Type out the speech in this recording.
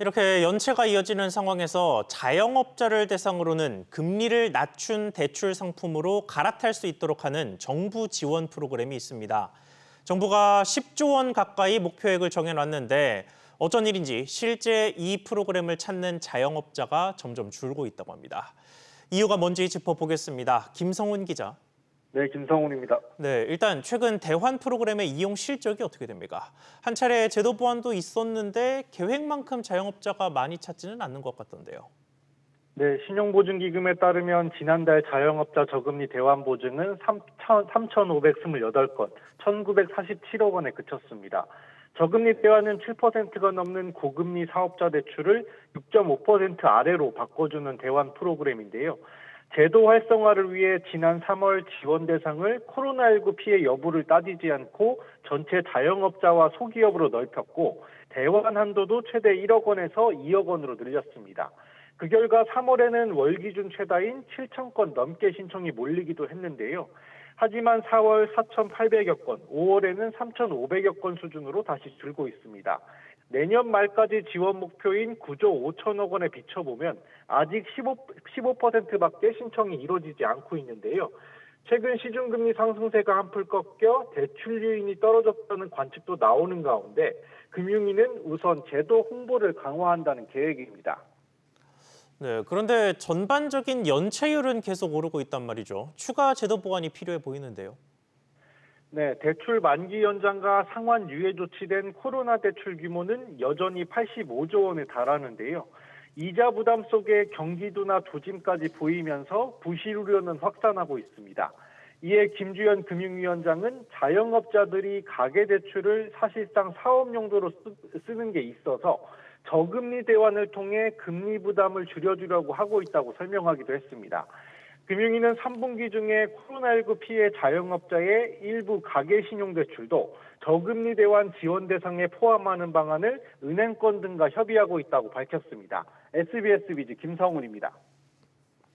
이렇게 연체가 이어지는 상황에서 자영업자를 대상으로는 금리를 낮춘 대출 상품으로 갈아탈 수 있도록 하는 정부 지원 프로그램이 있습니다. 정부가 10조 원 가까이 목표액을 정해놨는데 어쩐 일인지 실제 이 프로그램을 찾는 자영업자가 점점 줄고 있다고 합니다. 이유가 뭔지 짚어보겠습니다. 김성훈 기자. 네, 김성훈입니다. 네, 일단 최근 대환 프로그램의 이용 실적이 어떻게 됩니까? 한 차례 제도 보완도 있었는데 계획만큼 자영업자가 많이 찾지는 않는 것 같던데요. 네, 신용보증기금에 따르면 지난달 자영업자 저금리 대환 보증은 3,528건, 1,947억 원에 그쳤습니다. 저금리 대환은 7%가 넘는 고금리 사업자 대출을 6.5% 아래로 바꿔주는 대환 프로그램인데요. 제도 활성화를 위해 지난 3월 지원 대상을 코로나19 피해 여부를 따지지 않고 전체 자영업자와 소기업으로 넓혔고 대환 한도도 최대 1억 원에서 2억 원으로 늘렸습니다. 그 결과 3월에는 월 기준 최다인 7천 건 넘게 신청이 몰리기도 했는데요. 하지만 4월 4,800여 건, 5월에는 3,500여 건 수준으로 다시 줄고 있습니다. 내년 말까지 지원 목표인 9조 5천억 원에 비춰보면 아직 15%밖에 신청이 이루어지지 않고 있는데요. 최근 시중금리 상승세가 한풀 꺾여 대출 유인이 떨어졌다는 관측도 나오는 가운데 금융위는 우선 제도 홍보를 강화한다는 계획입니다. 네, 그런데 전반적인 연체율은 계속 오르고 있단 말이죠. 추가 제도 보완이 필요해 보이는데요. 네, 대출 만기 연장과 상환 유예 조치된 코로나 대출 규모는 여전히 85조 원에 달하는데요. 이자 부담 속에 경기도나 조짐까지 보이면서 부실 우려는 확산하고 있습니다. 이에 김주현 금융위원장은 자영업자들이 가계대출을 사실상 사업 용도로 쓰는 게 있어서 저금리 대환을 통해 금리 부담을 줄여주려고 하고 있다고 설명하기도 했습니다. 금융위는 3분기 중에 코로나19 피해 자영업자의 일부 가계신용대출도 저금리 대환 지원 대상에 포함하는 방안을 은행권 등과 협의하고 있다고 밝혔습니다. SBS 비즈 김성훈입니다.